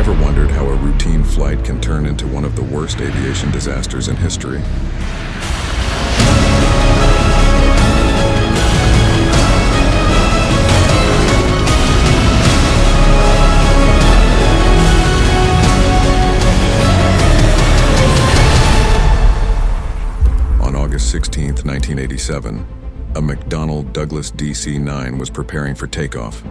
ever wondered how a routine flight can turn into one of the worst aviation disasters in history? On August 16, 1987, a McDonnell Douglas DC-9 was preparing for takeoff,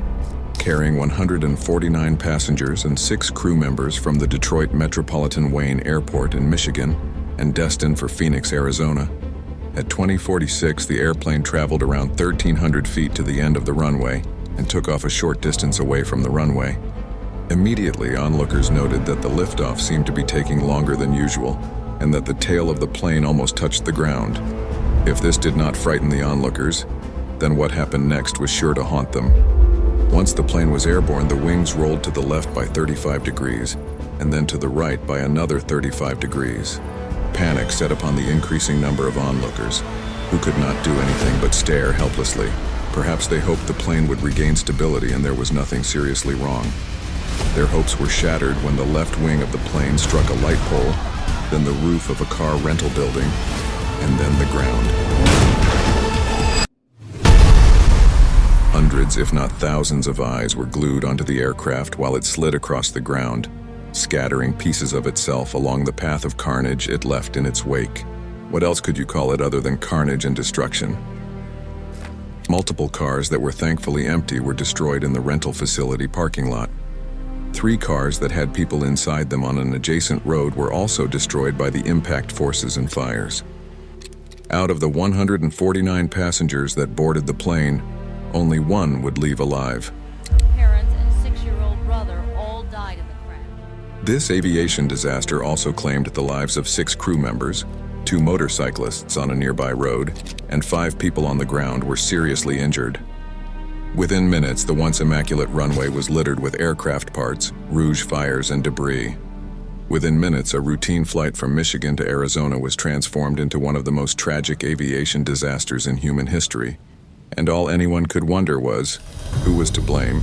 carrying 149 passengers and 6 crew members from the Detroit Metropolitan Wayne Airport in Michigan and destined for Phoenix, Arizona. At 20:46, the airplane traveled around 1,300 feet to the end of the runway and took off a short distance away from the runway. Immediately, onlookers noted that the liftoff seemed to be taking longer than usual and that the tail of the plane almost touched the ground. If this did not frighten the onlookers, then what happened next was sure to haunt them. Once the plane was airborne, the wings rolled to the left by 35 degrees and then to the right by another 35 degrees. Panic set upon the increasing number of onlookers, who could not do anything but stare helplessly. Perhaps they hoped the plane would regain stability and there was nothing seriously wrong. Their hopes were shattered when the left wing of the plane struck a light pole, then the roof of a car rental building, and then the ground. Hundreds, if not thousands of eyes were glued onto the aircraft while it slid across the ground, scattering pieces of itself along the path of carnage it left in its wake. What else could you call it other than carnage and destruction? Multiple cars that were thankfully empty were destroyed in the rental facility parking lot. 3 cars that had people inside them on an adjacent road were also destroyed by the impact forces and fires. Out of the 149 passengers that boarded the plane, only 1 would leave alive. Parents and 6-year-old brother all died in the crash. This aviation disaster also claimed the lives of 6 crew members, 2 motorcyclists on a nearby road, and 5 people on the ground were seriously injured. Within minutes, the once immaculate runway was littered with aircraft parts, rouge fires, and debris. Within minutes, a routine flight from Michigan to Arizona was transformed into one of the most tragic aviation disasters in human history. And all anyone could wonder was, who was to blame?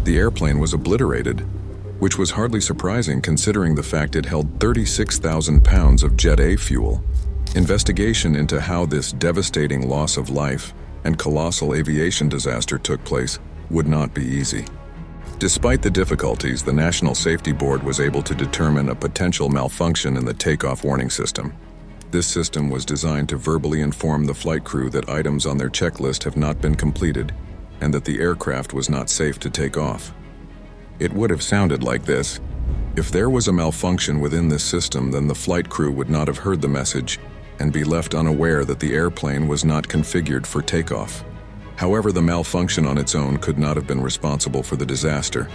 The airplane was obliterated, which was hardly surprising considering the fact it held 36,000 pounds of Jet A fuel. Investigation into how this devastating loss of life and colossal aviation disaster took place would not be easy. Despite the difficulties, the National Safety Board was able to determine a potential malfunction in the takeoff warning system. This system was designed to verbally inform the flight crew that items on their checklist have not been completed and that the aircraft was not safe to take off. It would have sounded like this. If there was a malfunction within this system, then the flight crew would not have heard the message and be left unaware that the airplane was not configured for takeoff. However, the malfunction on its own could not have been responsible for the disaster,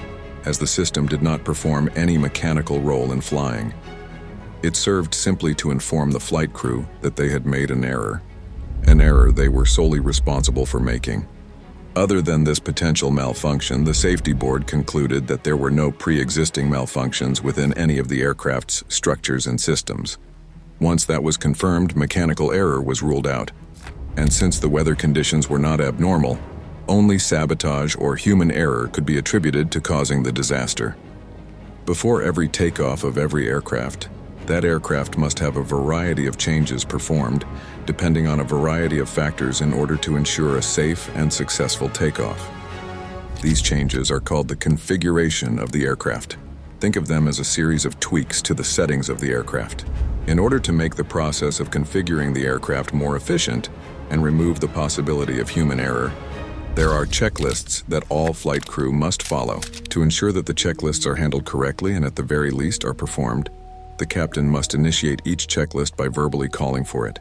as the system did not perform any mechanical role in flying. It served simply to inform the flight crew that they had made an error they were solely responsible for making. Other than this potential malfunction, the safety board concluded that there were no pre-existing malfunctions within any of the aircraft's structures and systems. Once that was confirmed, mechanical error was ruled out. And since the weather conditions were not abnormal, only sabotage or human error could be attributed to causing the disaster. Before every takeoff of every aircraft, that aircraft must have a variety of changes performed, depending on a variety of factors in order to ensure a safe and successful takeoff. These changes are called the configuration of the aircraft. Think of them as a series of tweaks to the settings of the aircraft. In order to make the process of configuring the aircraft more efficient and remove the possibility of human error, there are checklists that all flight crew must follow. To ensure that the checklists are handled correctly and at the very least are performed, the captain must initiate each checklist by verbally calling for it.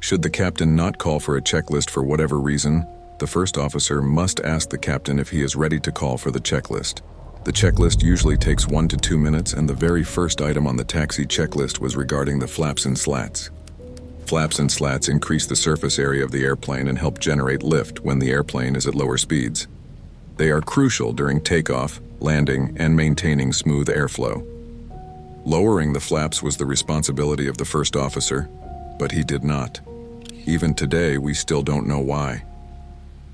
Should the captain not call for a checklist for whatever reason, the first officer must ask the captain if he is ready to call for the checklist. The checklist usually takes 1 to 2 minutes, and the very first item on the taxi checklist was regarding the flaps and slats. Flaps and slats increase the surface area of the airplane and help generate lift when the airplane is at lower speeds. They are crucial during takeoff, landing, and maintaining smooth airflow. Lowering the flaps was the responsibility of the first officer, but he did not. Even today, we still don't know why.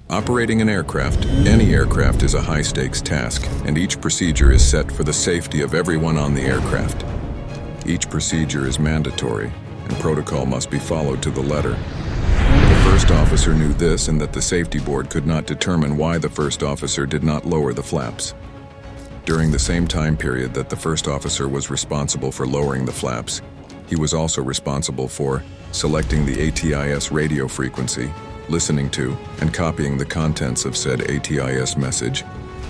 Operating an aircraft, any aircraft, is a high-stakes task, and each procedure is set for the safety of everyone on the aircraft. Each procedure is mandatory, and protocol must be followed to the letter. The first officer knew this, and that the safety board could not determine why the first officer did not lower the flaps. During the same time period that the first officer was responsible for lowering the flaps, he was also responsible for selecting the ATIS radio frequency, listening to and copying the contents of said ATIS message,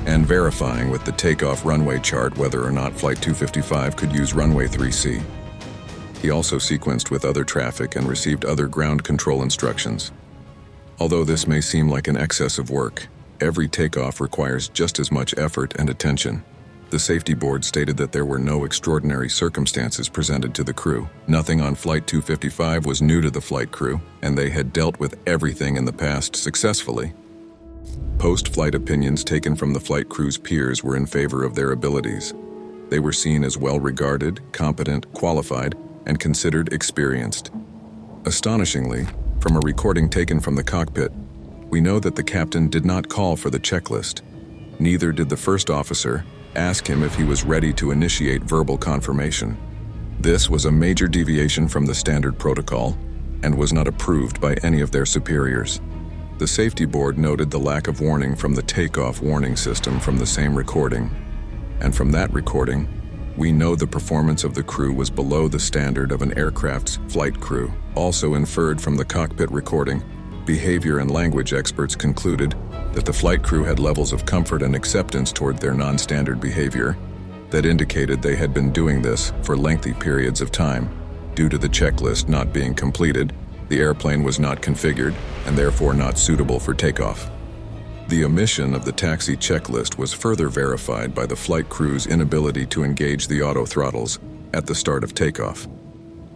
and verifying with the takeoff runway chart whether or not Flight 255 could use runway 3C. He also sequenced with other traffic and received other ground control instructions. Although this may seem like an excess of work, every takeoff requires just as much effort and attention. The safety board stated that there were no extraordinary circumstances presented to the crew. Nothing on Flight 255 was new to the flight crew, and they had dealt with everything in the past successfully. Post-flight opinions taken from the flight crew's peers were in favor of their abilities. They were seen as well-regarded, competent, qualified, and considered experienced. Astonishingly, from a recording taken from the cockpit, we know that the captain did not call for the checklist. Neither did the first officer ask him if he was ready to initiate verbal confirmation. This was a major deviation from the standard protocol and was not approved by any of their superiors. The safety board noted the lack of warning from the takeoff warning system from the same recording, and from that recording, we know the performance of the crew was below the standard of an aircraft's flight crew. Also inferred from the cockpit recording, behavior and language experts concluded that the flight crew had levels of comfort and acceptance toward their non-standard behavior that indicated they had been doing this for lengthy periods of time. Due to the checklist not being completed, the airplane was not configured and therefore not suitable for takeoff. The omission of the taxi checklist was further verified by the flight crew's inability to engage the auto throttles at the start of takeoff.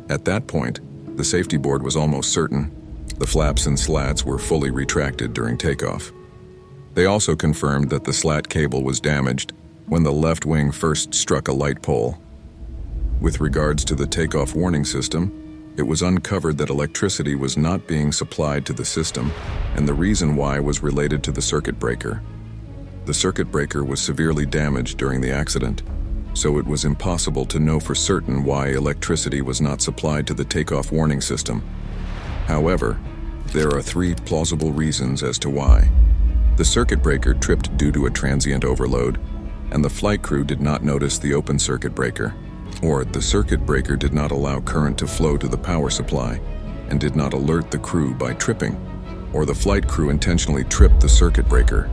At that point, the safety board was almost certain the flaps and slats were fully retracted during takeoff. They also confirmed that the slat cable was damaged when the left wing first struck a light pole. With regards to the takeoff warning system, it was uncovered that electricity was not being supplied to the system, and the reason why was related to the circuit breaker. The circuit breaker was severely damaged during the accident, so it was impossible to know for certain why electricity was not supplied to the takeoff warning system. However, there are three plausible reasons as to why. The circuit breaker tripped due to a transient overload, and the flight crew did not notice the open circuit breaker. Or the circuit breaker did not allow current to flow to the power supply and did not alert the crew by tripping, or the flight crew intentionally tripped the circuit breaker.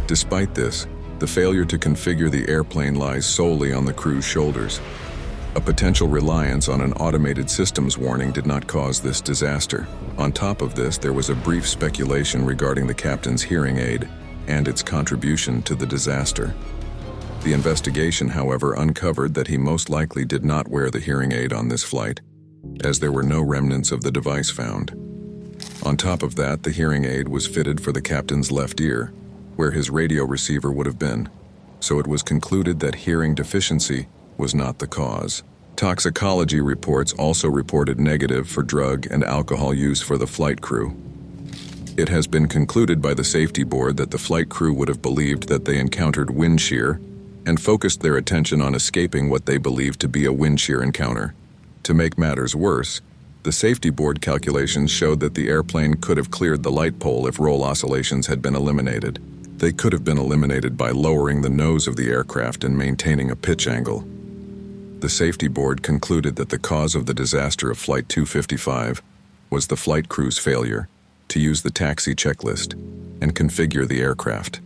Despite this, the failure to configure the airplane lies solely on the crew's shoulders. A potential reliance on an automated systems warning did not cause this disaster. On top of this, there was a brief speculation regarding the captain's hearing aid and its contribution to the disaster. The investigation, however, uncovered that he most likely did not wear the hearing aid on this flight, as there were no remnants of the device found. On top of that, the hearing aid was fitted for the captain's left ear, where his radio receiver would have been, so it was concluded that hearing deficiency was not the cause. Toxicology reports also reported negative for drug and alcohol use for the flight crew. It has been concluded by the safety board that the flight crew would have believed that they encountered wind shear and focused their attention on escaping what they believed to be a wind shear encounter. To make matters worse, the safety board calculations showed that the airplane could have cleared the light pole if roll oscillations had been eliminated. They could have been eliminated by lowering the nose of the aircraft and maintaining a pitch angle. The safety board concluded that the cause of the disaster of Flight 255 was the flight crew's failure to use the taxi checklist and configure the aircraft.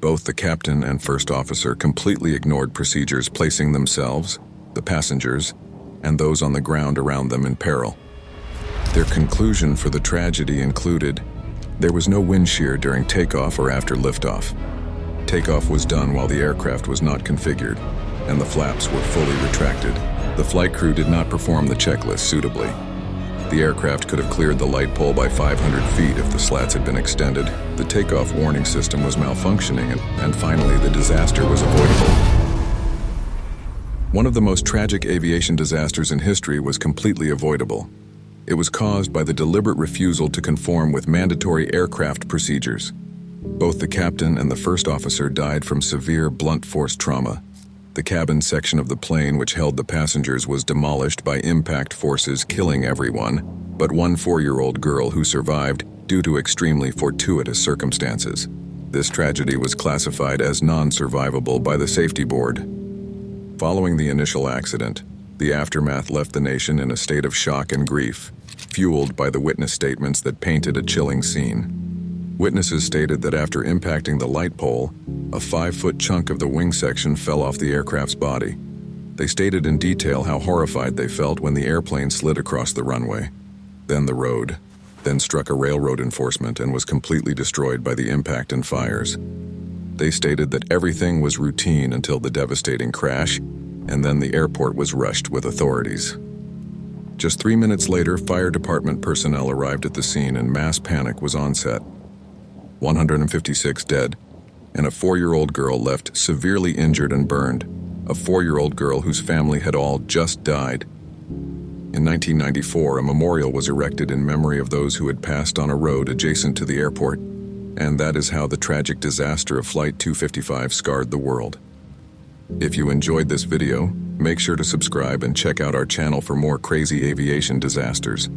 Both the captain and first officer completely ignored procedures placing themselves, the passengers, and those on the ground around them in peril. Their conclusion for the tragedy included there was no wind shear during takeoff or after liftoff. Takeoff was done while the aircraft was not configured, and the flaps were fully retracted. The flight crew did not perform the checklist suitably. The aircraft could have cleared the light pole by 500 feet if the slats had been extended. The takeoff warning system was malfunctioning, and finally the disaster was avoidable. One of the most tragic aviation disasters in history was completely avoidable. It was caused by the deliberate refusal to conform with mandatory aircraft procedures. Both the captain and the first officer died from severe blunt force trauma. The cabin section of the plane which held the passengers was demolished by impact forces, killing everyone, but one 4-year-old girl who survived due to extremely fortuitous circumstances. This tragedy was classified as non-survivable by the safety board. Following the initial accident, the aftermath left the nation in a state of shock and grief, fueled by the witness statements that painted a chilling scene. Witnesses stated that after impacting the light pole, a 5-foot chunk of the wing section fell off the aircraft's body. They stated in detail how horrified they felt when the airplane slid across the runway, then the road, then struck a railroad enforcement and was completely destroyed by the impact and fires. They stated that everything was routine until the devastating crash, and then the airport was rushed with authorities. Just 3 minutes later, fire department personnel arrived at the scene and mass panic was on set. 156 dead, and a 4-year-old girl left severely injured and burned, a 4-year-old girl whose family had all just died. In 1994, a memorial was erected in memory of those who had passed on a road adjacent to the airport, and that is how the tragic disaster of Flight 255 scarred the world. If you enjoyed this video, make sure to subscribe and check out our channel for more crazy aviation disasters.